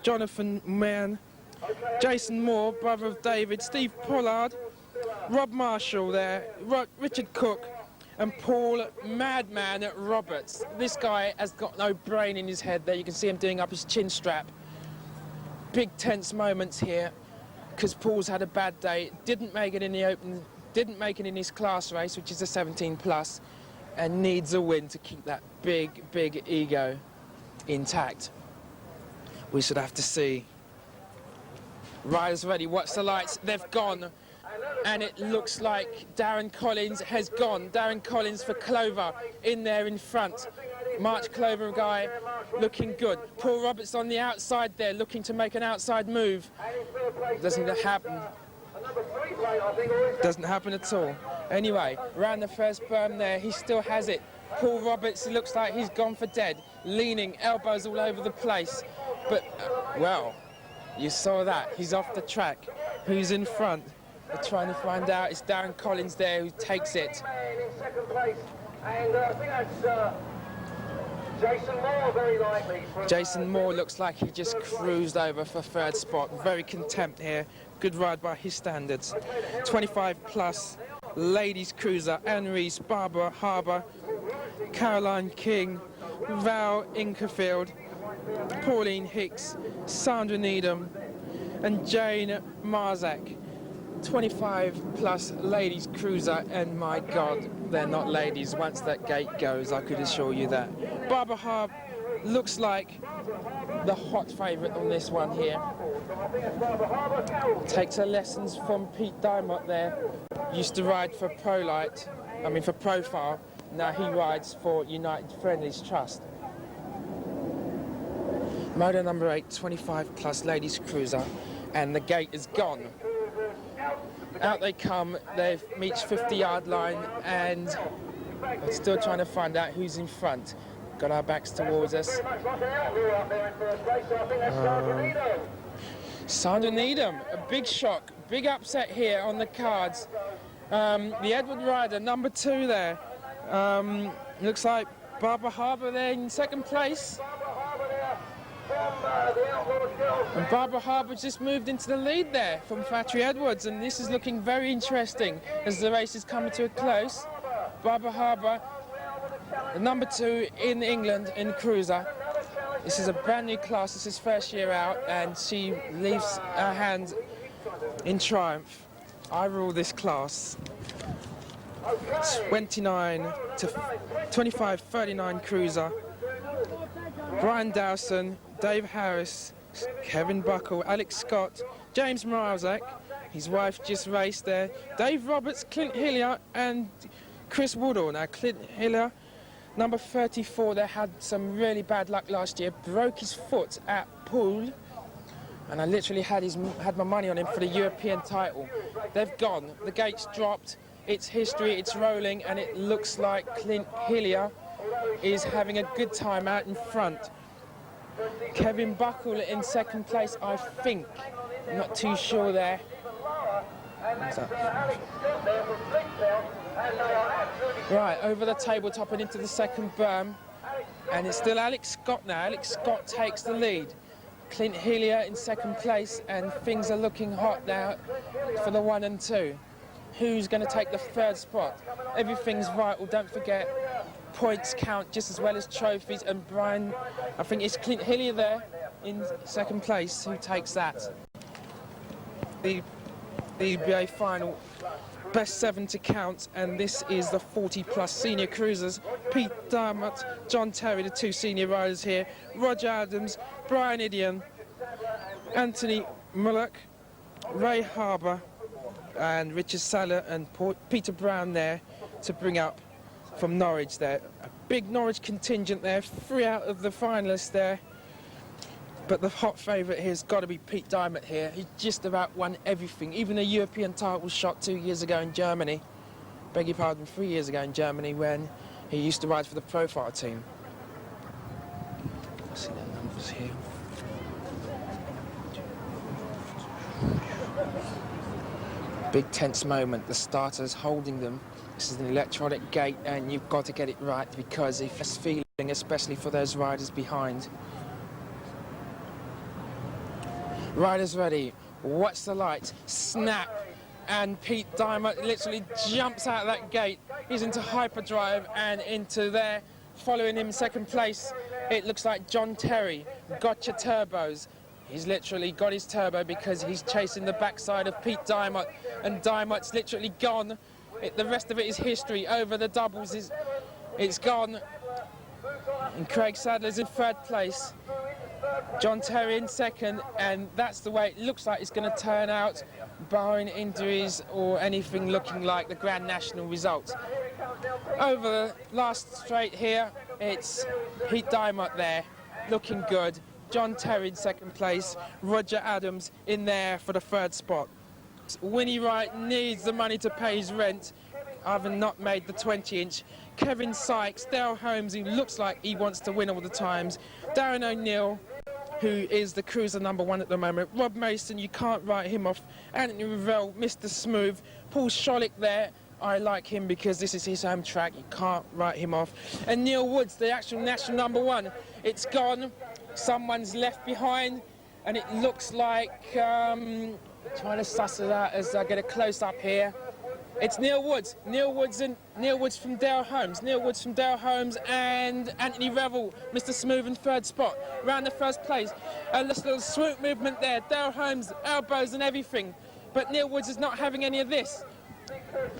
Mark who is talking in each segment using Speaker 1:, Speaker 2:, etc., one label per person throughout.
Speaker 1: Jonathan Mann, Jason Moore, brother of David, Steve Pollard, Rob Marshall there, Richard Cook, and Paul Madman Roberts. This guy has got no brain in his head there. You can see him doing up his chin strap. Big tense moments here because Paul's had a bad day, didn't make it in the open, didn't make it in his class race, which is a 17 plus, and needs a win to keep that big ego intact. We should have to see. Riders ready, watch the lights, they've gone. And it looks like Darren Collins has gone. Darren Collins for Clover in there in front. March Clover guy looking good. Paul Roberts on the outside there looking to make an outside move. Doesn't happen. Doesn't happen at all. Anyway, around the first berm there, he still has it. Paul Roberts looks like he's gone for dead. Leaning, elbows all over the place. But, well, you saw that. He's off the track. Who's in front? We're trying to find out. It's Darren Collins there who takes it.
Speaker 2: Jason Moore, very likely.
Speaker 1: Jason Moore looks like he just cruised over for third spot. Very contempt here. Good ride by his standards. 25 plus ladies cruiser. Anne Reese, Barbara Harbour, Caroline King, Val Inkerfield, Pauline Hicks, Sandra Needham, and Jane Marzak. 25 plus ladies cruiser, and my God, they're not ladies. Once that gate goes, I could assure you that. Barbara Harb looks like the hot favourite on this one here. Takes her lessons from Pete Dymott there. Used to ride for for Profile. Now he rides for United Friendlies Trust. Motor number 8, 25 plus ladies cruiser, and the gate is gone. Out they come, they've reached 50-yard line, and we're still trying to find out who's in front. Got our backs towards us. Sandra Needham, a big shock, big upset here on the cards. The Edward Rider, number 2 there. Looks like Barbara Harbour there in second place. And Barbara Harbour just moved into the lead there from Flattery Edwards, and this is looking very interesting as the race is coming to a close. Barbara Harbour, number 2 in England in cruiser. This is a brand new class, this is first year out, and she leaves her hand in triumph. I rule this class. 29 to 25-39 cruiser. Brian Dowson, Dave Harris, Kevin Buckle, Alex Scott, James Marzak, his wife just raced there, Dave Roberts, Clint Hillier, and Chris Woodall. Now Clint Hillier, number 34, there had some really bad luck last year, broke his foot at Poole, and I literally had my money on him for the European title. They've gone, the gate's dropped, it's history, it's rolling, and it looks like Clint Hillier is having a good time out in front. Kevin Buckle in second place, I think. I'm not too sure there. Right, over the tabletop and into the second berm. And it's still Alex Scott now. Alex Scott takes the lead. Clint Hillier in second place, and things are looking hot now for the 1 and 2. Who's going to take the third spot? Everything's vital, don't forget. Points count just as well as trophies, and Brian, I think it's Clint Hillier there in second place who takes that. The EBA final, best 7 to count, and this is the 40 plus senior cruisers. Pete Dymott, John Terry, the 2 senior riders here, Roger Adams, Brian Idion, Anthony Mullock, Ray Harbour, and Richard Saller and Peter Brown there to bring up from Norwich there. A big Norwich contingent there, 3 out of the finalists there. But the hot favourite here has got to be Pete Dymott here. He just about won everything, even a European title shot 2 years ago in Germany. Beg your pardon, 3 years ago in Germany when he used to ride for the Profile team. See the numbers here. Big tense moment, the starters holding them. This is an electronic gate, and you've got to get it right because if it's feeling, especially for those riders behind. Riders ready. Watch the light. Snap. And Pete Diamond literally jumps out of that gate. He's into hyperdrive and into there. Following him in second place, it looks like John Terry. Gotcha turbos. He's literally got his turbo because he's chasing the backside of Pete Diamond. And Diamond's literally gone. The rest of it is history. Over the doubles, it's gone. And Craig Sadler's in third place. John Terry in second, and that's the way it looks like it's going to turn out, barring injuries or anything looking like the Grand National results. Over the last straight here, it's Pete Diamond there, looking good. John Terry in second place, Roger Adams in there for the third spot. Winnie Wright needs the money to pay his rent, having not made the 20-inch. Kevin Sykes, Dale Holmes, who looks like he wants to win all the times. Darren O'Neill, who is the cruiser #1 at the moment. Rob Mason, you can't write him off. Anthony Revell, Mr. Smooth. Paul Shollick there, I like him because this is his home track. You can't write him off. And Neil Woods, the actual national #1. It's gone. Someone's left behind, and it looks like, trying to suss it out as I get a close-up here. It's Neil Woods. Neil Woods from Dale Holmes. Neil Woods from Dale Holmes and Anthony Revel, Mr. Smooth in third spot. Round the first place. A little swoop movement there. Dale Holmes, elbows and everything. But Neil Woods is not having any of this.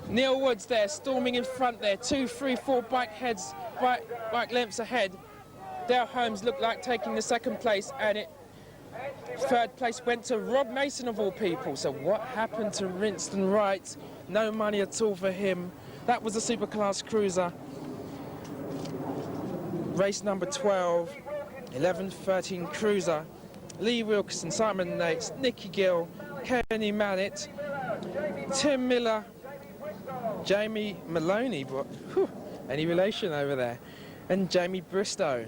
Speaker 1: Neil Woods there, storming in front there. 2, 3, 4 bike lengths ahead. Dale Holmes looked like taking the second place, and third place went to Rob Mason of all people. So what happened to Rinston Wright? No money at all for him. That was the Superclass Cruiser. Race number 12, 11-13 Cruiser. Lee Wilkinson, Simon Nates, Nicky Gill, Kenny Mannett, Tim Miller, Jamie Maloney, any relation over there, and Jamie Bristow.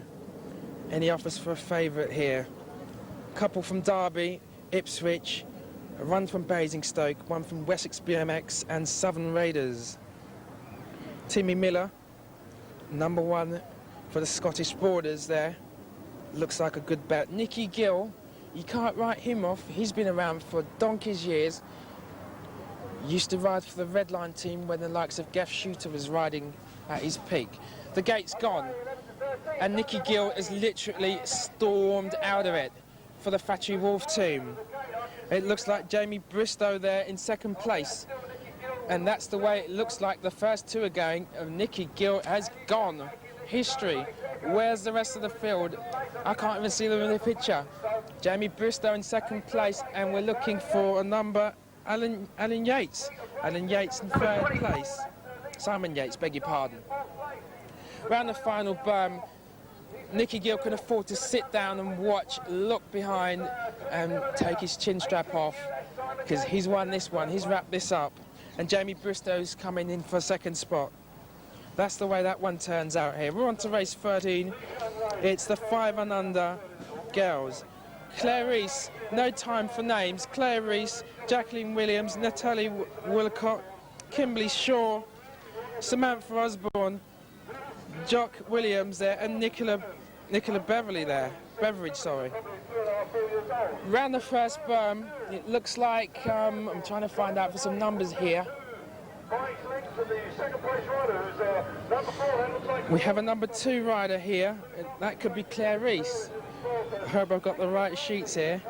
Speaker 1: Any offers for a favourite here? Couple from Derby, Ipswich, a run from Basingstoke, one from Wessex BMX and Southern Raiders. Timmy Miller, #1 for the Scottish Borders there. Looks like a good bet. Nicky Gill, you can't write him off. He's been around for donkey's years. Used to ride for the Red Line team when the likes of Geoff Shooter was riding at his peak. The gate's gone, and Nicky Gill has literally stormed out of it for the Factory Wolf team. It looks like Jamie Bristow there in second place. And that's the way it looks like the first two are going. Nicky Gill has gone. History. Where's the rest of the field? I can't even see them in the picture. Jamie Bristow in second place, and we're looking for a number, Alan Yates. Alan Yates in third place. Simon Yates, beg your pardon. Round the final berm, Nicky Gill can afford to sit down and watch, look behind and take his chin strap off, because he's won this one, he's wrapped this up, and Jamie Bristow's coming in for second spot. That's the way that one turns out here. We're on to race 13. It's the 5 and under girls. Claire Reese, no time for names. Claire Reese, Jacqueline Williams, Natalie Wilcott, Kimberly Shaw, Samantha Osborne, Jock Williams there, and Nicola Beveridge, sorry. Round the first berm, it looks like, I'm trying to find out for some numbers here. We have a #2 rider here. That could be Claire Reese. I hope I've got the right sheets here.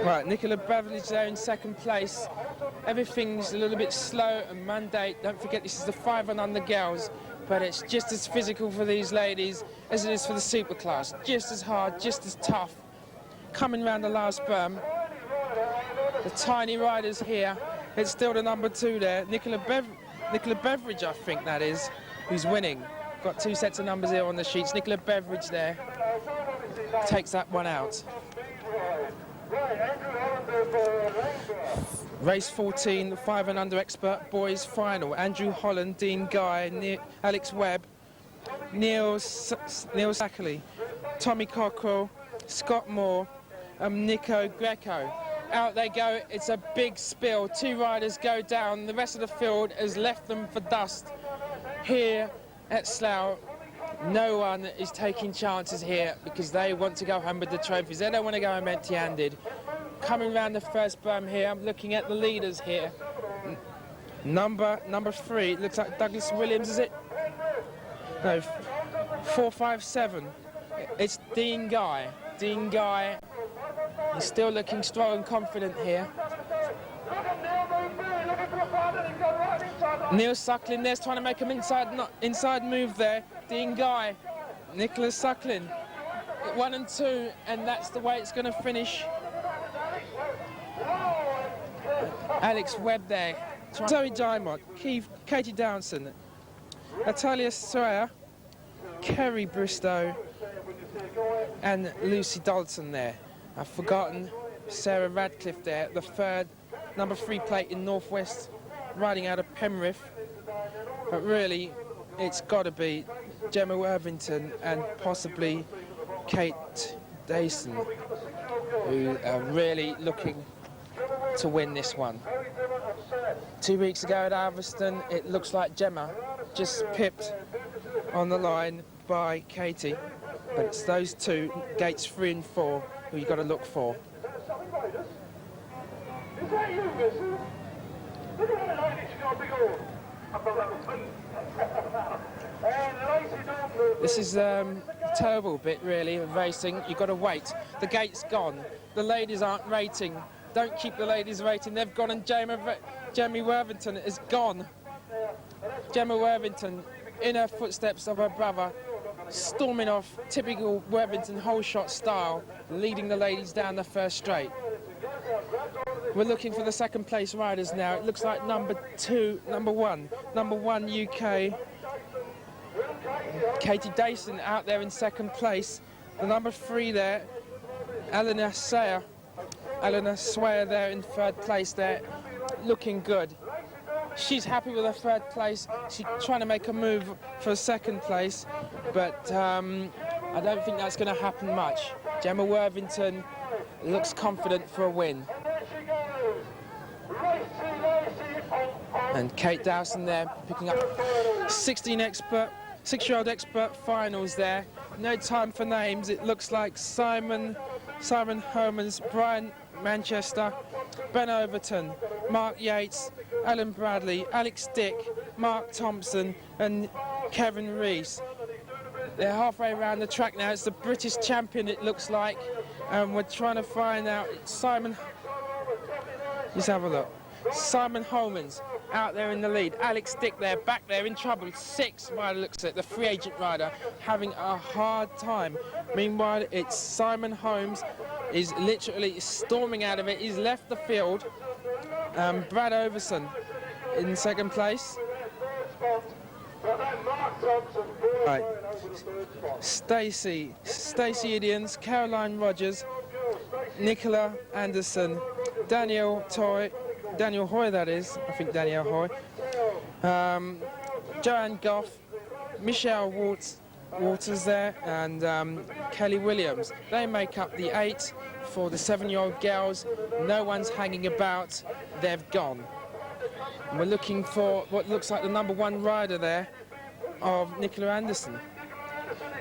Speaker 1: Right, Nicola Beveridge there in second place. Everything's a little bit slow and mandate. Don't forget, this is the 5 and under girls, but it's just as physical for these ladies as it is for the Superclass. Just as hard, just as tough. Coming round the last berm, the tiny riders here. It's still the #2 there. Nicola Beveridge, I think that is, who's winning. Got 2 sets of numbers here on the sheets. Nicola Beveridge there takes that one out. Race 14, the 5 and under expert boys final. Andrew Holland, Dean Guy, Alex Webb, Neil Sackley, Tommy Cockrell, Scott Moore, and Nico Greco. Out they go. It's a big spill. 2 riders go down. The rest of the field has left them for dust here at Slough. No one is taking chances here because they want to go home with the trophies. They don't want to go home empty-handed. Coming round the first berm here, I'm looking at the leaders here. Number 3, looks like Douglas Williams, is it? No, 457. It's Dean Guy. Dean Guy is still looking strong and confident here. Neil Suckling there's trying to make him inside move there. Dean Guy, Nicholas Suckling, 1 and 2, and that's the way it's going to finish. Alex Webb there. Zoe Diamond, Katie Downson, Natalia Sawyer, Kerry Bristow, and Lucy Dalton there. I've forgotten Sarah Radcliffe there, the third, number 3 plate in Northwest, riding out of Penrith. But really, it's got to be Gemma Worthington and possibly Kate Dayson, who are really looking to win this one. 2 weeks ago at Alveston, it looks like Gemma just pipped on the line by Katie, but it's those two, gates 3 and 4, who you've got to look for.
Speaker 2: Is that you, Mrs.? Look at that lady, she's got a big oar.
Speaker 1: This is a terrible bit, really, of racing. You've got to wait. The gate's gone. The ladies aren't rating. Don't keep the ladies rating. They've gone, and Jamie Worthington is gone. Gemma Worthington, in her footsteps of her brother, storming off, typical Worthington whole shot style, leading the ladies down the first straight. We're looking for the second place riders now. It looks like number 1 UK, Katie Dayson out there in second place. The number 3 there, Eleanor Sayer there in third place there, looking good. She's happy with her third place. She's trying to make a move for second place, but I don't think that's going to happen much. Gemma Worthington looks confident for a win. And Kate Dowson there picking up 6-year-old expert finals there. No time for names. It looks like Simon Homans, Brian Manchester, Ben Overton, Mark Yates, Alan Bradley, Alex Dick, Mark Thompson and Kevin Rees. They're halfway around the track now. It's the British champion, it looks like. And we're trying to find out Simon. Let's have a look. Simon Homans out there in the lead. Alex Dick there, back there in trouble. 6 by the looks of it. The free agent rider having a hard time. Meanwhile, it's Simon Holmes is literally storming out of it. He's left the field. Brad Overson in second place. Right. Stacey Idians, Caroline Rogers, Nicola Anderson, Daniel Hoy, that is, I think Danielle Hoy, Joanne Goff, Michelle Waters there, and Kelly Williams. They make up the 8 for the 7-year-old girls. No one's hanging about, they've gone. And we're looking for what looks like the number 1 rider there of Nicola Anderson.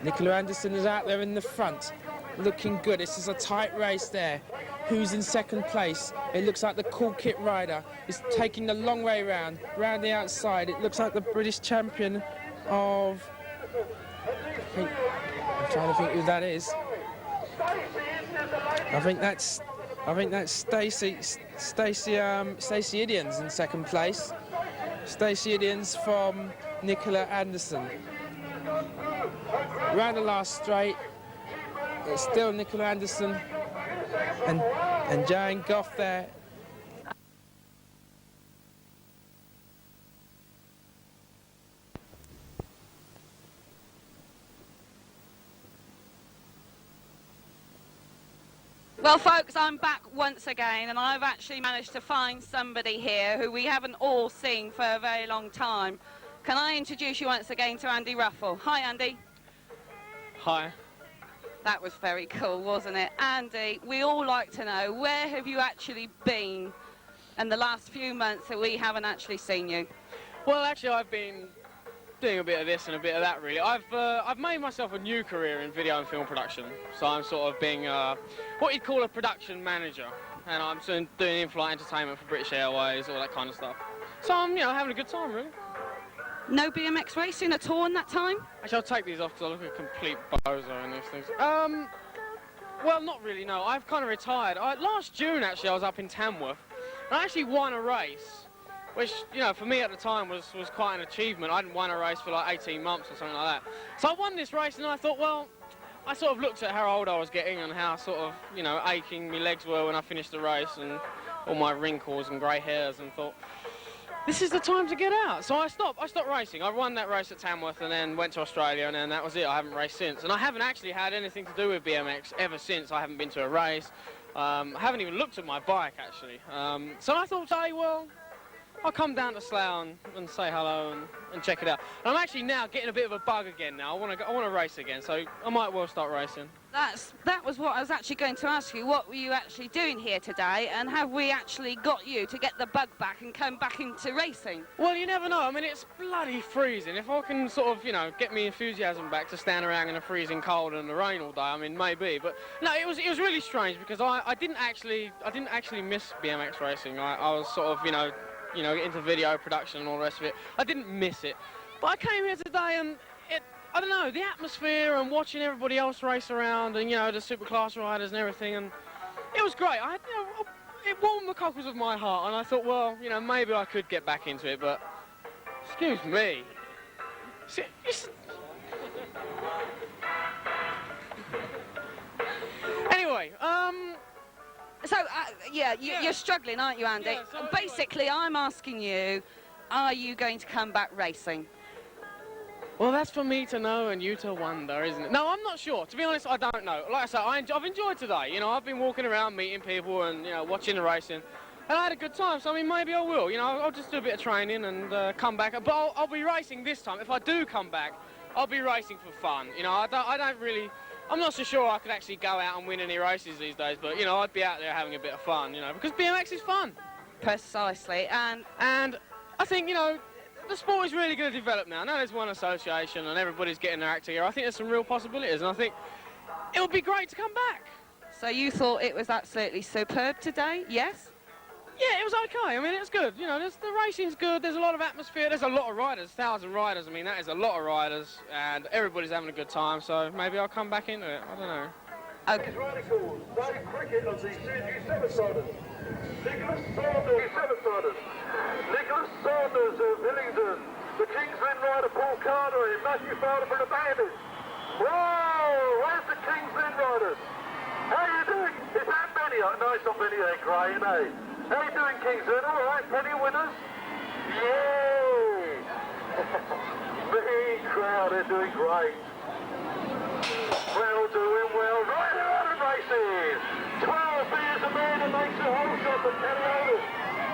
Speaker 1: Nicola Anderson is out there in the front, looking good. This is a tight race there. Who's in second place? It looks like the Cool Kit rider is taking the long way round the outside. It looks like the British champion of... I'm trying to think who that is. I think that's Stacey Idians in second place. Stacey Idians from Nicola Anderson. Round the last straight, it's still Nicola Anderson and Joanne Goff there.
Speaker 3: Well, folks, I'm back once again, and I've actually managed to find somebody here who we haven't all seen for a very long time. Can I introduce you once again to Andy Ruffle? Hi, Andy.
Speaker 4: Hi.
Speaker 3: That was very cool, wasn't it? Andy, we all like to know, where have you actually been in the last few months that we haven't actually seen you?
Speaker 4: Well, actually, I've been doing a bit of this and a bit of that, really. I've made myself a new career in video and film production, so I'm sort of being what you'd call a production manager, and I'm doing in-flight entertainment for British Airways, all that kind of stuff. So I'm, you know, having a good time, really.
Speaker 3: No BMX racing at all in that time?
Speaker 4: Actually, I'll take these off because I look a complete bozo in these things. Well, not really, no. I've kind of retired. Last June, actually, I was up in Tamworth, and I actually won a race, which, you know, for me at the time was quite an achievement. I hadn't won a race for like 18 months or something like that. So I won this race, and I thought, well, I sort of looked at how old I was getting and how sort of, you know, aching my legs were when I finished the race and all my wrinkles and grey hairs, and thought, this is the time to get out. So I stopped racing. I won that race at Tamworth and then went to Australia, and then that was it. I haven't raced since. And I haven't actually had anything to do with BMX ever since. I haven't been to a race. I haven't even looked at my bike, actually. So I thought, hey, well, I'll come down to Slough and say hello and check it out. And I'm actually now getting a bit of a bug again now. I want to race again, so I might well start racing.
Speaker 3: That was what I was actually going to ask you. What were you actually doing here today, and have we actually got you to get the bug back and come back into racing?
Speaker 4: Well, you never know. I mean, it's bloody freezing. If I can sort of, you know, get me enthusiasm back to stand around in the freezing cold and the rain all day, I mean, maybe. But no, it was really strange because I didn't actually miss BMX racing. I was sort of, you know, into video production and all the rest of it. I didn't miss it. But I came here today and I don't know, the atmosphere and watching everybody else race around and, you know, the superclass riders and everything, and it was great. It warmed the cockles of my heart, and I thought, well, you know, maybe I could get back into it, but excuse me. Anyway,
Speaker 3: So, yeah, you're struggling, aren't you, Andy?
Speaker 4: Yeah, so
Speaker 3: basically, I'm asking you, are you going to come back racing?
Speaker 4: well, that's for me to know and you to wonder, isn't it? No, I'm not sure. To be honest, I don't know. Like I said, I've enjoyed today. You know, I've been walking around, meeting people and, you know, watching the racing. And I had a good time, so I mean, maybe I will. You know, I'll just do a bit of training and come back. But I'll be racing this time. If I do come back, I'll be racing for fun. You know, I'm not so sure I could actually go out and win any races these days, but, you know, I'd be out there having a bit of fun, you know, because BMX is fun.
Speaker 3: Precisely, and
Speaker 4: I think, you know, the sport is really going to develop now. Now there's one association and everybody's getting their act together. I think there's some real possibilities, and I think it would be great to come back.
Speaker 3: so you thought it was absolutely superb today, yes?
Speaker 4: Yeah, it was okay. I mean, it's good. You know, the racing's good. There's a lot of atmosphere. There's a lot of riders, 1,000 riders. I mean, that is a lot of riders, and everybody's having a good time. So maybe I'll come back into it. I don't know.
Speaker 3: Okay.
Speaker 2: Radicals, Dave Cricket of the CG7-siders. Nicholas Saunders, Nicholas Saunders of Hillingdon. The Kingsland rider Paul Carter and Matthew Fowler for the Bandits. Whoa, where's the Kingsland riders? How you doing? Is that Benny? No, it's not Benny Gray, eh? How you doing, Kingsland? All right, plenty of winners? Yay! Big crowd, they're doing great. Well, doing well. Right out of races. 12 beers a man that makes a whole shot for Kenny Oldham.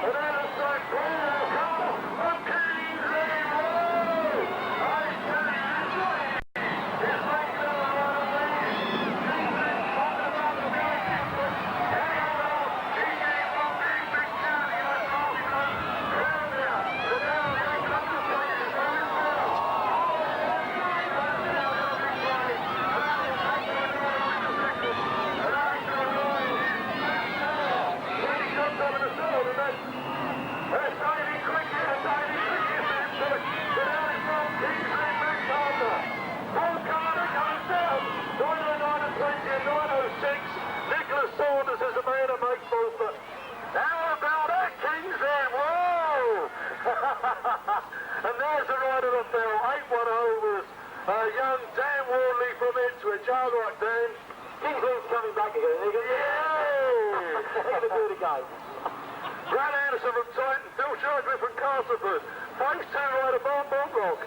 Speaker 2: And then it's like Paul Carter of Kingsland Road. I tell you, he's making a lot of lead. Kingsland on the run to be on Kingsland. Kenny Oldham, he gave a big chance. He was off. Crowd there. The down there comes the place. It's going well. Nicholas Saunders is the man that makes movement. How about that, Kingsland? Whoa! And there's the rider up there, 810 was young Dan Wardley from Ipswich. All right, Dan. Kingsland's coming back again. Yay! They're going to do it again. Brad Anderson from Titan, Phil Sharkley from Castleford, Phase 2 rider Bob Bonrock,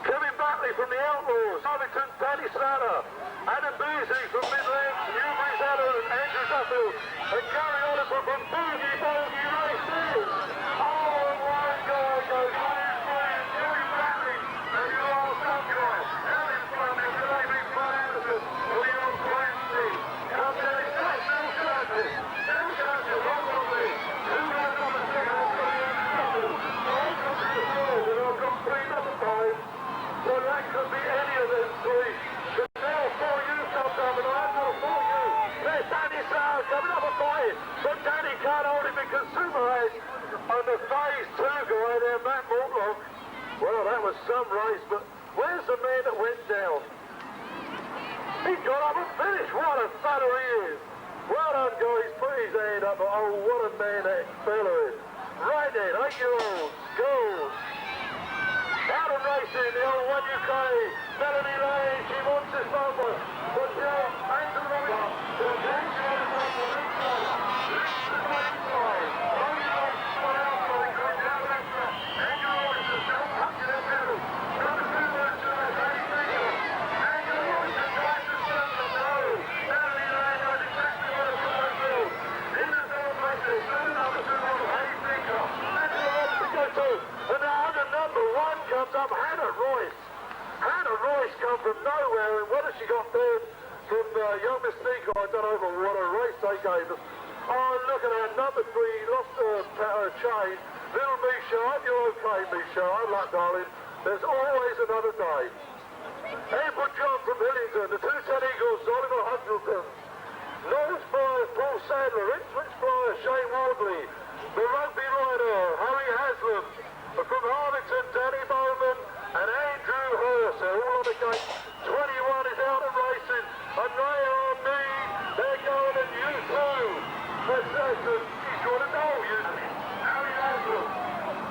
Speaker 2: Kevin Batley from the Outlaws, Arlington Danny Slatter, Adam Beasley from Midlands, Newbury's Adam and Andrew Duffield, and Gary Oliver from Boogie Boogie Races. Oh my God, goes Kevin Batley, and you all stuck there. Alan Fleming, David Anderson, Leon Clancy, come down, Phil Sharkley, hold on me. Who has number 6? And I've got 3 number 5. That was some race, but where's the man that went down? He got up and finished. What a thunder he is. Well done, guys. Put his hand up. Oh, what a man that fella is. Right then, 8-year-olds, goals. Out of racing, the old 1UK, Melanie Lane, she wants this number. But Joe, Angel Roger, the Angel up Hannah Royce. Hannah Royce come from nowhere, and what has she got third from young Miss Sneaker? I don't know what a race they gave us. Oh, look at her, number 3, lost her chain. Little Misha, I hope you're okay, Misha. Good luck, darling. There's always another day. Edward John from Hillingdon, the 210 Eagles, Oliver Hundleton. Nose Flyer, Paul Sadler, Ipswich Flyer, Shane Wardley. The Rugby Rider, Harry Haslam. From Harvington, Danny Bowman and Andrew Hurst. They're all on the gate. 21 is out of racing. And they are me. They're going and you too. That's Haslam. He's got a goal, you know. Harry Haslam.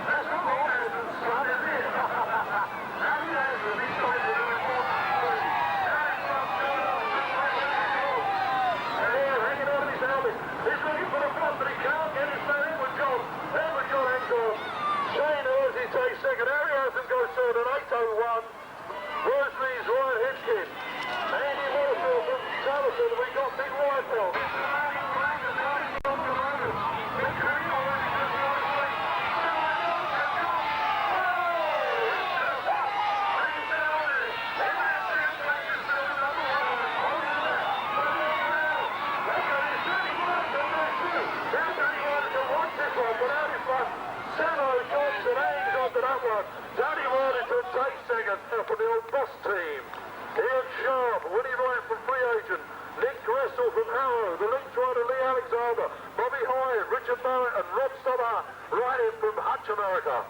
Speaker 2: That's not all Haslam's son, is it? Harry Haslam, he's got to do it for hanging on his helmet. He's looking for the front, but he can't get his man. Edward John hangs on. Shane Hersey takes second. Harry Haslam goes third at 8:01. Worsley's Ryan Hitchkin. Andy Waterfield from Sallerton. We got Big Whitefeld. Danny Worthington takes second for the old boss team. Ian Sharp, Winnie Ryan from Free Agent, Nick Gressel from Harrow, the Lynx rider Lee Alexander, Bobby Hyatt, Richard Barrett and Rob Stobart riding from Hutch America.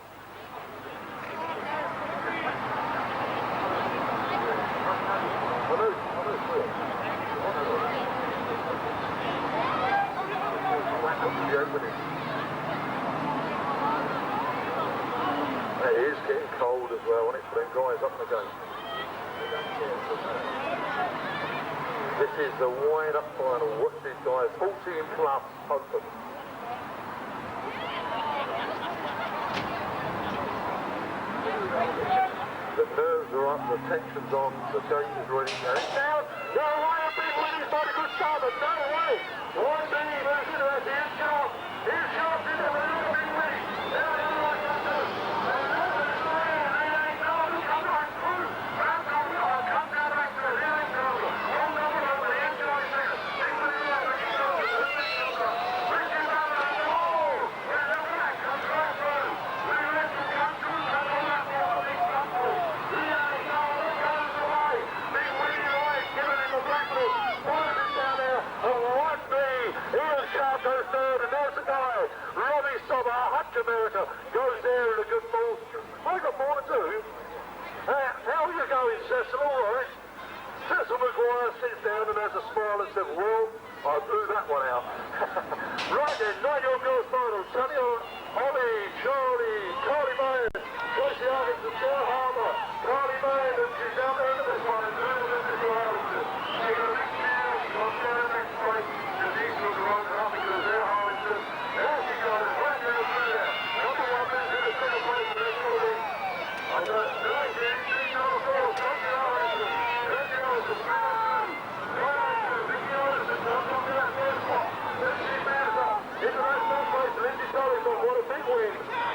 Speaker 2: It is getting cold as well, and it's putting guys up the gate. This is the wind-up final. Watch these guys, 14 plus open. The nerves are up, the tension's on, the gate is ready. And it's down. No way, a big win. He's got a good start, but no way. 1B moves into that. Ian Sharp. Ian Sharp in there with a big win. America goes there in a good ball. I got more to do. How are you going, Cecil? All right. Cecil McGuire sits down and has a smile and says, well, I blew that one out. Right then, 9-year-old girls final. Tony Ollie, Charlie, Carly Mayer, Tracy Huggins and Sarah Harbour. Carly Mayer, and she's down there in this one. And doing this is Harlington. She's got a big deal. She's got to go next place. The Eagles are on up because they're Harlington. There she goes. Right there through there. Number 1 is in the second place. And they're going to be. I got 19 on the floor. Tracy Harlington. Tracy Harlington.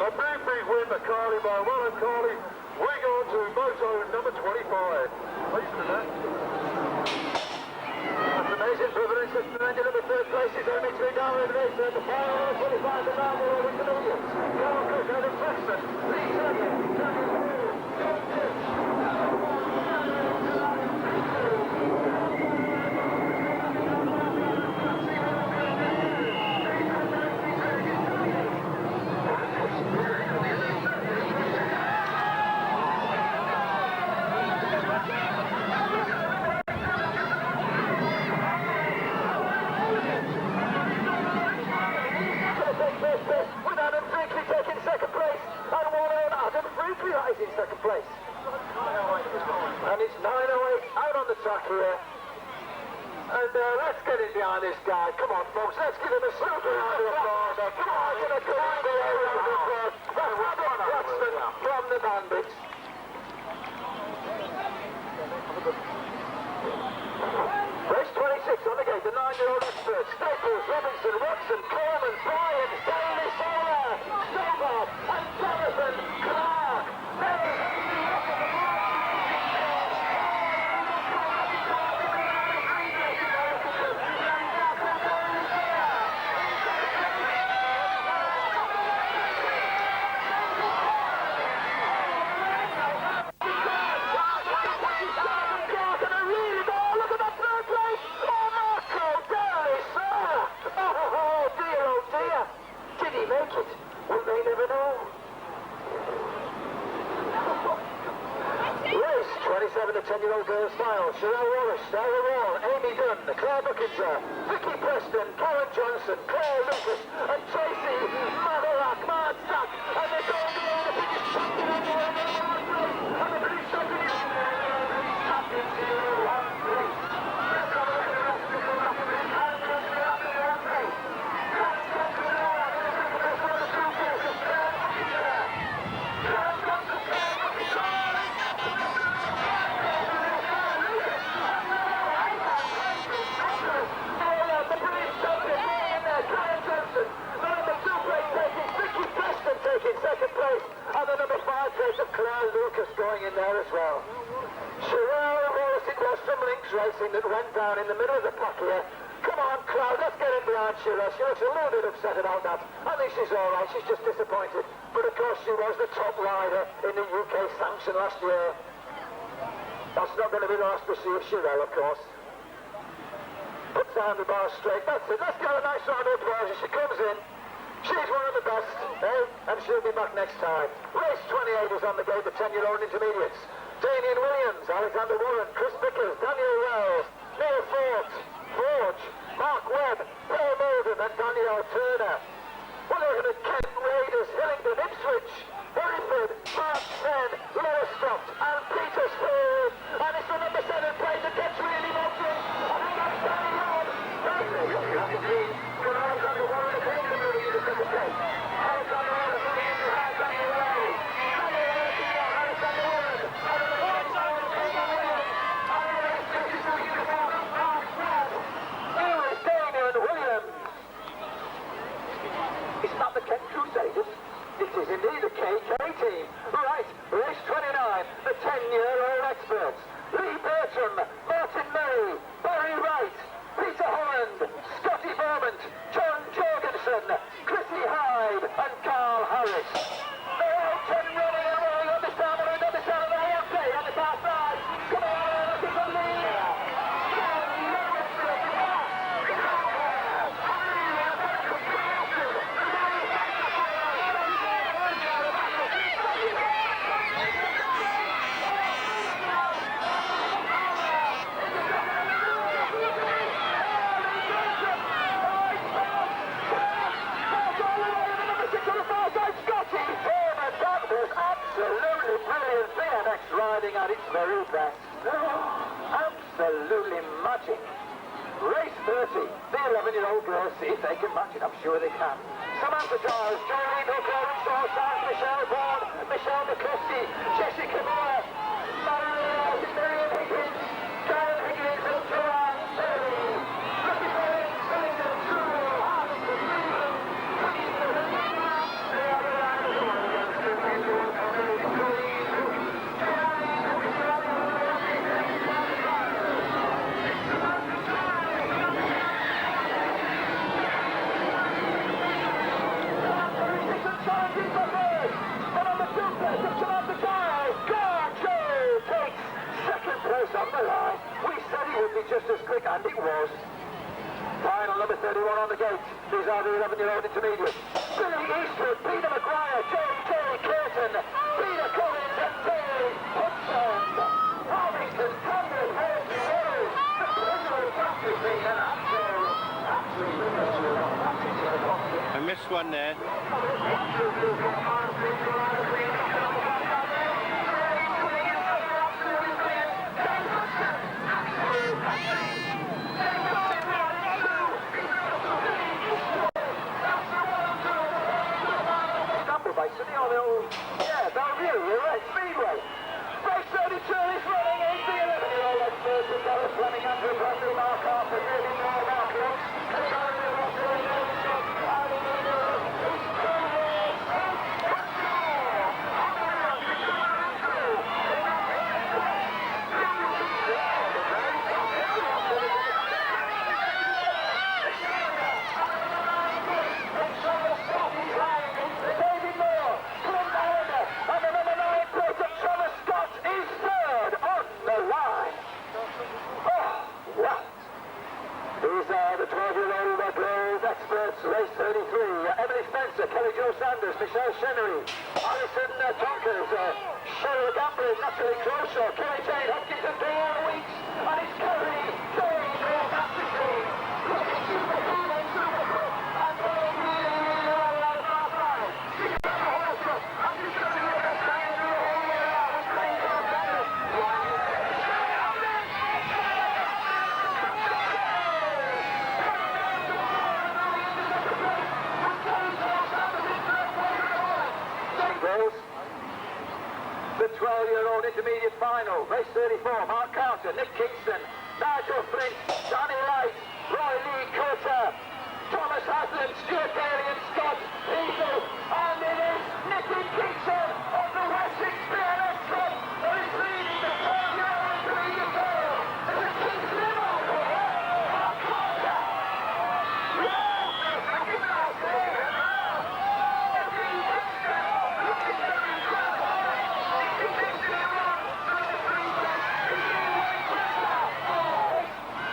Speaker 2: A big win for Carly by well and Carly. We go on to moto number 25. Pleased with that. That's amazing privilege. That's the number 3rd place is only 2 down in the race. The final 25 to down all over the Canadians. Carl Cook out in Preston. Lee Turner. place. And it's 9:08 out on the track here. And let's get in behind this guy. Come on, folks, let's give him a super round of applause. Come on, give a round of applause. That's Adam Braxton from the Bandits. Race 26 on the gate, the 9-year-old expert. Staples, Robinson, Watson, Coleman, Bryan, Stanley Solar, Silver, and Jonathan Clark. Well, they never know. Race 27, the 10-year-old girls final. Sherelle Wallace, Sarah Wall, Amy Dunn, Claire Buckinger, Vicky Preston, Karen Johnson, Claire Lucas, and Tracy Maverick, Martzak, and they're going to the biggest champion in the world, and the British champion is champion 0-1-3. Going in there as well. Sherelle Wallace, it was some links racing that went down in the middle of the pack here. Come on, crowd, let's get in behind Sherelle. She looks a little bit upset about that. I think she's all right, she's just disappointed. But of course, she was the top rider in the UK sanction last year. That's not going to be the last we see of Sherelle, of course. Puts the handlebars straight, that's it. Let's get a nice round of applause as she comes in. She's one of the best, eh? And she'll be back next time. Race 28 is on the gate, the 10-year-old intermediates. Damien Williams, Alexander Warren, Chris Vickers, Daniel Wells, Neil Forge, Mark Webb, Paul Molden and Danielle Turner. Well, they're going to Kent, Raiders, Hillingdon, Ipswich, Hereford, Mark Penn, Lowestoft and Petersfield. And it's the number 7 plane that gets really motoring. I think that's Danny Robb. Alexander Warren is in the movie in the second place. Alexander Warren is in the house, Daniel Wells. Alexander Warren. Here is Damien Williams. It's not the Kent Crusaders. It is indeed the KK team. Right, race 29, the 10-year-old experts. Lee Bertram, Martin Murray, Barry Wright, Peter Holland, Scotty Beaumont, John Jorgensen, Chrissy Hyde and Carl Harris. They're out and running and rolling on this time, on this side of the whole day, on the far side. Come on, it's a lead. Absolutely brilliant BMX riding at its very best. Absolutely magic. Race 30. The 11-year-old girls see if they can match it. I'm sure they can. Samantha Giles, Jolie Milker, Sarsans, Michelle Bourne, Michelle McCluskey, Jessica Moore, Marion Higgins, Karen Higgins and Joanne Perry. Looking for it, Billington, True, on the line. We said he would be just as quick, and it was. Final number 31 on the gate. These are the 11-year-old intermediates. Billy Eastwood, Peter McGuire, Terry Curtin, Peter Collins and Terry Hudson. Harvington, Cameron, Hayes, Rose. The personal factory being an absolute.
Speaker 5: I missed one there.
Speaker 2: Tonkers. Cheryl Gamble, Natalie Crawshaw, Kerry Jane Hopkins have been all weeks. And it's Kerry Jane all back to team. Look at Superman and Superman. And they're really all right last night. She's got the horse up. And she's got to look at Jane the whole way out. And Jane comes back. The 12-year-old intermediate final, race 34, Mark Carter, Nick Kingston, Nigel Flint, Johnny Wright, Roy Lee Coulter, Thomas Haslam, Stuart Daly and Scott Eagle, and it is Nicky Kingston of the Wessex BMX Club that is leading the 12-year-old intermediate final. It's a Kingston over here, Mark Carter.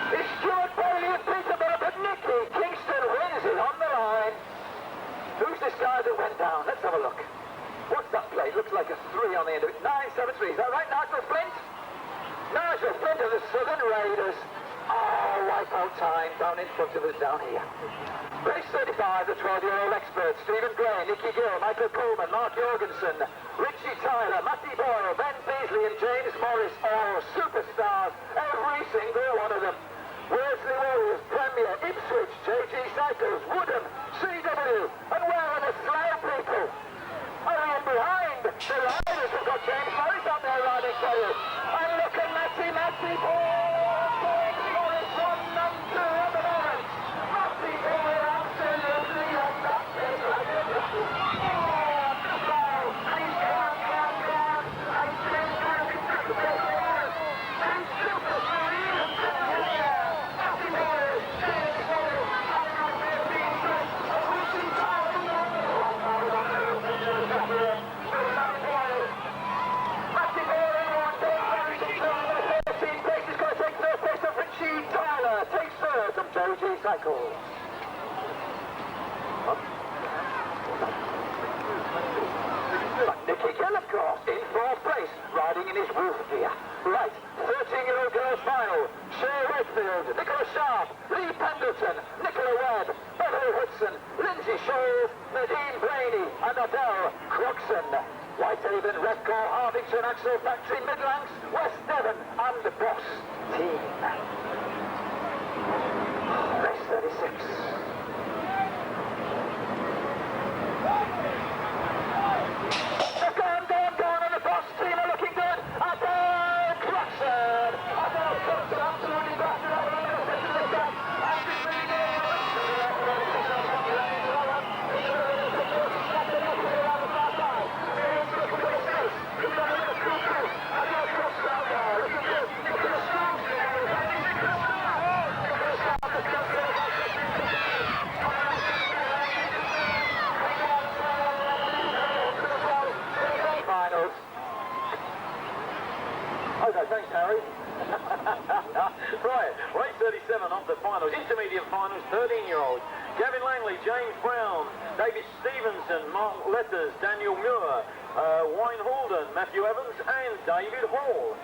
Speaker 2: It's Stuart Bailey and Peterborough, but Nicky Kingston wins it on the line. Who's this guy that went down? Let's have a look. What's that plate? Looks like a 3 on the end of it. 973. Is that right, Nigel Flint? Nigel Flint of the Southern Raiders. Oh, wipeout time down in front of us down here. Race 35, the 12-year-old experts, Stephen Gray, Nicky Gill, Michael Coleman, Mark Jorgensen, Richie Tyler, Matty Boyle, Ben Beasley and James Morris, all superstars, every single one of them. Worsley Warriors, Premier, Ipswich, JG Cycles, Woodham, CW, and where are the slow people? Hurrying behind, the riders have got James Morris out there riding for you. And look at Matty Boyle, James Morris on number 2 at the moment. Matty Boyle absolutely on that thing. Oh, he's gone, and James Morris is back to the Warriors. And super serene. Matty Boyle, James Morris, and number 15, Richie Tyler. Matty Boyle, James Morris, 13 place is going to take third place of Richie Tyler. Takes third from JG Cycles. Nicky Gill, of course, in 4th place, riding in his wolf gear. Right, 13-year-old girls final. Shay Redfield, Nicola Sharp, Lee Pendleton, Nicola Webb, Beverly Hudson, Lindsay Scholes, Nadine Blaney, and Adele Croxon. Whitehaven, Redcore, Harvington, Axel Factory, Midlands, West Devon, and the Boss team. Race 36. Gone, and the Boss team are looking good. Adele Croxon. Adele Croxon absolutely blasted out of the middle section of the track. And between Okay, thanks, Harry. Right, race 37 of the finals, intermediate finals, 13-year-olds. Gavin Langley, James Brown, David Stevenson, Mark Letters, Daniel Muir, Wayne Holden, Matthew Evans, and David Hall.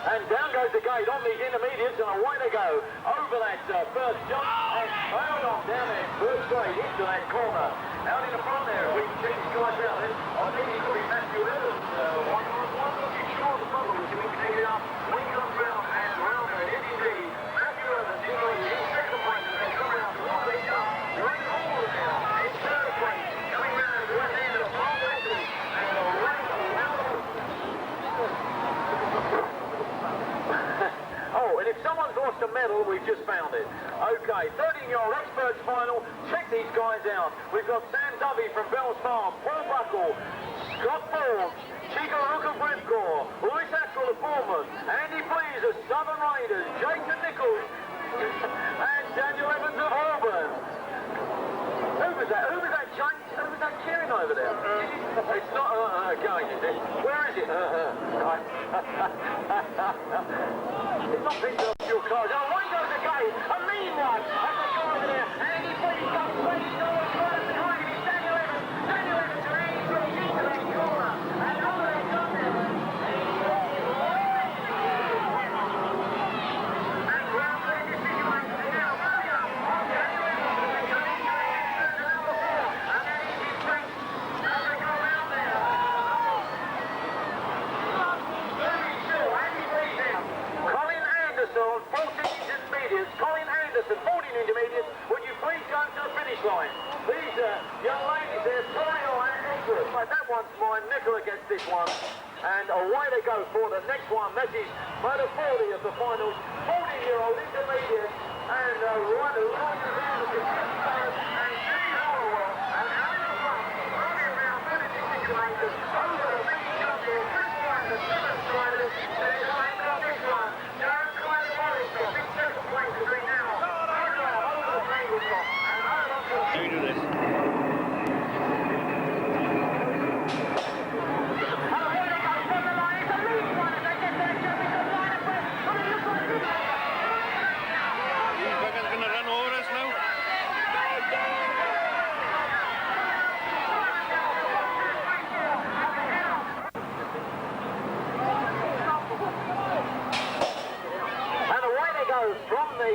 Speaker 2: And down goes the gate on these intermediates, and away they go over that first jump and sailed on down there first straight into that corner. Out in the front there, we can check these guys out. I think it could be Matthew Evans. One looking short of the bubble, which we can take it up. We come round and round there. It is indeed Matthew Evans in second place and then come around all the way up. Right all now in third place. Coming round the right end of the front races. And the right Oh, and if someone's lost a medal, we've just found it. Okay, 13-year-old experts final. Check these guys out. We've got Sam Dovey from Bells Farm, Paul Buckle, Scott Forbes, Chico Rook of Redcore, Lewis Attrell of Bournemouth, Andy Please of Southern Raiders, Jason Nichols, and Daniel Evans of Auburn. Who was that? Who was that, Jake? Who was that cheering over there? It's not going, is it? Where is it? Right. It's not picked up your cars. Oh, one goes again. A mean one. Michael against this one. And away they go for the next one. That is motor 40 of the finals. 40-year-old intermediate. And right along the round of the and Jimmy Howell. And out of front, running around 36 kilometres over the big jump there. Chris White, the 7th riders. And he's lined up this one. Darren Clyde Morris got big second place between now. Over the tabletop. And over to the...
Speaker 5: Do you do this?
Speaker 2: From the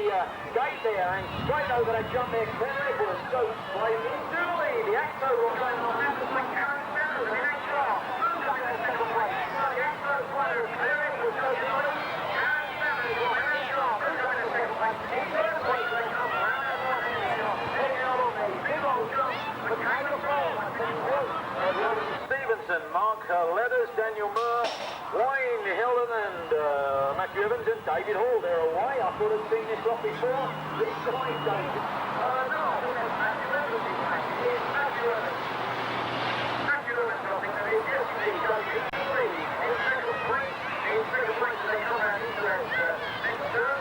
Speaker 2: gate there and straight over that jump there, Glenn Edwards goes straight into the lead. The Axo will go on out to St. Karen's Sanders and Axo moves up in second place. The Axo players, Glenn Edwards goes in the lead. Karen Sanders will and Axo moves up in second place. In third place they come round and round in the shot. Heading out on a big old jump for Taylor Fall. Stevenson, Mark Leathers, Daniel Moore, Wayne Hilden and Matthew Evans and David Hall. They're away. I thought I'd seen this lot before. This guy, David. No, I thought that's Matthew Evans. It's Matthew Evans. Matthew Evans, I think that is. Yes, indeed. David Lee. In second place. In second place, they come out into that next turn.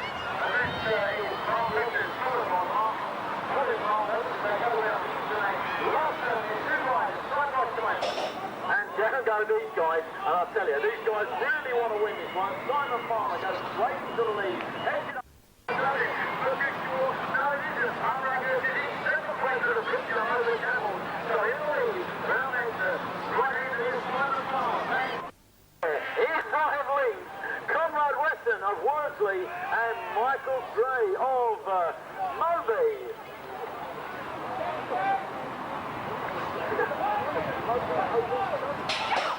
Speaker 2: And that is Mark Leathers. Follow on Mark. Follow Mark Leathers. They go out into that last turn. There's two riders. Side by side. And down go these guys, and I'll tell you, these guys really want to win this one. Simon Farmer goes straight into the lead. Heads it up. No, it isn't. Unrecord is in second place with a picture of over Camel. So in the lead, round enter. Right hand is Simon Farmer. Here's Ryan Lee, Conrad Weston of Worsley, and Michael Gray of Moby.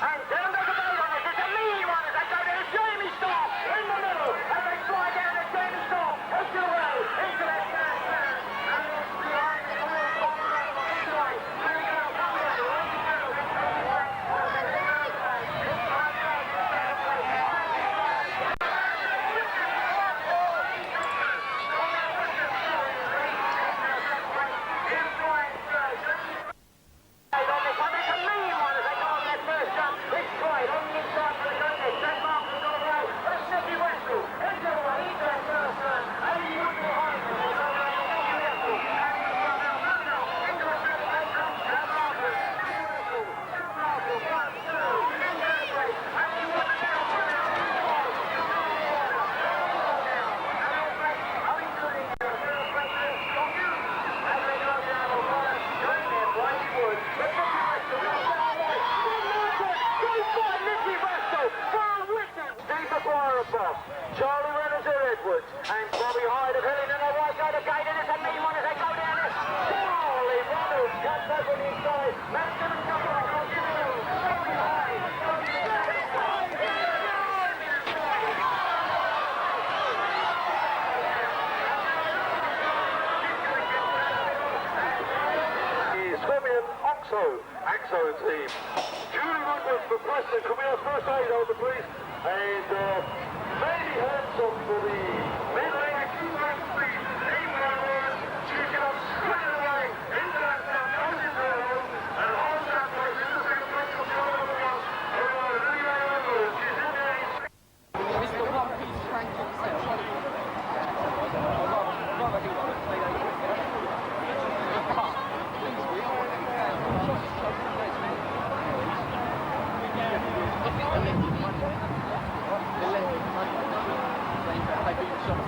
Speaker 2: And down goes the boat on it. It's a mean one as they go to the Jamie Storm in the middle as they fly down the Jamie Storm. Goes to the road into that stand. And it's behind the wheel on the road on this way. Here we go. Come on. Charlie Reynolds or Edwards and Bobby Hyde of Hilling and the right side of Gate, and it's a mean one as they go down it. Charlie Reynolds cuts over the inside. Matt Simmons comes back on the middle. Bobby Hyde. Scorpion Axo team. Julie Woodward for Preston. Could we have first aid over, please? And maybe Hanson for the mid-lane. She's got straight away into that down, goes into the road, and holds that place in the second place of the other one. She's in there.
Speaker 6: It's the one piece crank himself. The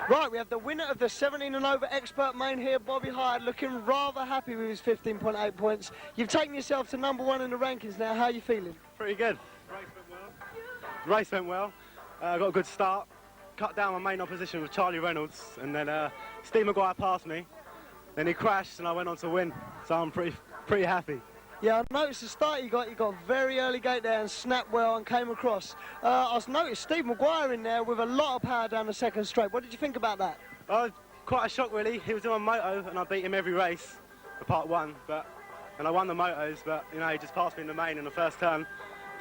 Speaker 5: Right, we have the winner of the 17 and over expert main here, Bobby Hyde, looking rather happy with his 15.8 points. You've taken yourself to #1 in the rankings now. How are you feeling?
Speaker 7: Pretty good. Race went well. Got a good start. Cut down my main opposition with Charlie Reynolds, and then Steve Maguire passed me. Then he crashed, and I went on to win. So I'm pretty happy.
Speaker 5: Yeah, I noticed the start you got a very early gate there and snapped well and came across. I noticed Steve Maguire in there with a lot of power down the second straight. What did you think about that?
Speaker 7: Quite a shock, really. He was doing moto, and I beat him every race, for part 1. And I won the motos, but you know, he just passed me in the main in the first turn.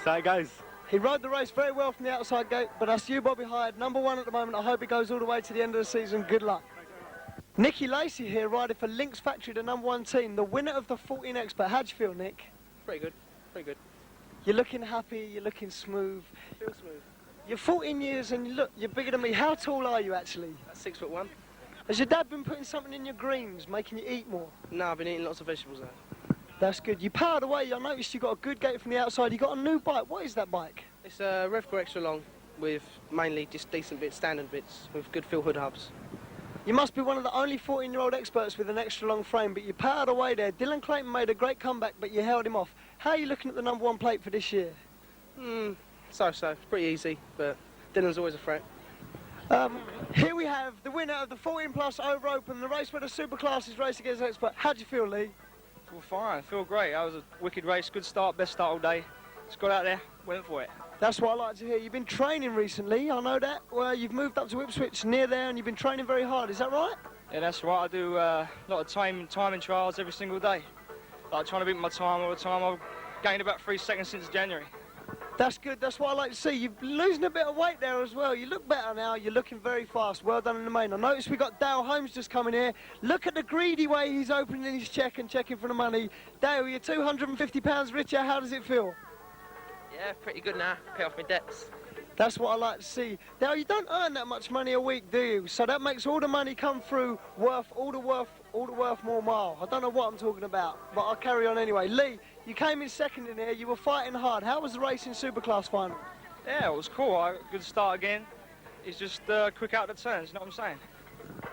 Speaker 7: So it goes.
Speaker 5: He rode the race very well from the outside gate, but that's you, Bobby Hyde, #1 at the moment. I hope it goes all the way to the end of the season. Good luck. Nicky Lacey here, riding for Lynx Factory, the #1 team, the winner of the 14 expert. How'd you feel, Nick?
Speaker 6: Pretty good. Pretty good.
Speaker 5: You're looking happy, you're looking smooth.
Speaker 6: Feel smooth.
Speaker 5: You're 14 years and you're bigger than me. How tall are you actually?
Speaker 6: 6'1".
Speaker 5: Has your dad been putting something in your greens, making you eat more?
Speaker 6: No, I've been eating lots of vegetables there.
Speaker 5: That's good. You powered away. I noticed you got a good gate from the outside. You got a new bike. What is that bike?
Speaker 6: It's a Revcore extra long with mainly just decent bits, standard bits with good fill hood hubs.
Speaker 5: You must be one of the only 14-year-old experts with an extra long frame, but you powered away there. Dylan Clayton made a great comeback, but you held him off. How are you looking at the #1 plate for this year?
Speaker 6: So-so. It's pretty easy, but Dylan's always a threat.
Speaker 5: Here we have the winner of the 14 plus over open, the race where the super classes race against expert. How do you feel, Lee?
Speaker 8: Feel fine, feel great. That was a wicked race, good start, best start all day. Just got out there, went for it.
Speaker 5: That's what I like to hear. You've been training recently, I know that. Well, you've moved up to Ipswich near there and you've been training very hard, is that right?
Speaker 8: Yeah, that's right. I do a lot of timing trials every single day. Like trying to beat my time all the time. I've gained about 3 seconds since January.
Speaker 5: That's good, that's what I like to see. You're losing a bit of weight there as well. You look better now, you're looking very fast. Well done in the main. I noticed we got Dale Holmes just coming here. Look at the greedy way he's opening his cheque and checking for the money. Dale, you're £250 richer, how does it feel?
Speaker 6: Yeah, pretty good now. Pay off my debts.
Speaker 5: That's what I like to see. Now, you don't earn that much money a week, do you? So that makes all the money come through all the worth more mile. I don't know what I'm talking about, but I'll carry on anyway. Lee, you came in second in here. You were fighting hard. How was the race in Superclass final?
Speaker 8: Yeah, it was cool. I got a good start again. It's just quick out the turns, you know what I'm saying?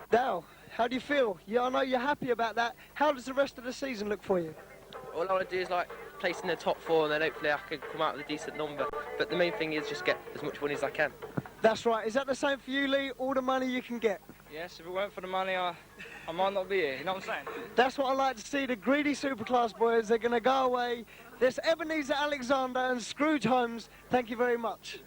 Speaker 5: Dale, how do you feel? Yeah, I know you're happy about that. How does the rest of the season look for you?
Speaker 6: All I want to do is like place in the top 4 and then hopefully I can come out with a decent number. But the main thing is just get as much money as I can.
Speaker 5: That's right. Is that the same for you, Lee? All the money you can get?
Speaker 8: Yes, if it weren't for the money, I might not be here, you know what I'm saying?
Speaker 5: That's what I like to see, the greedy Superclass boys. They're going to go away. There's Ebenezer Alexander and Scrooge Holmes. Thank you very much.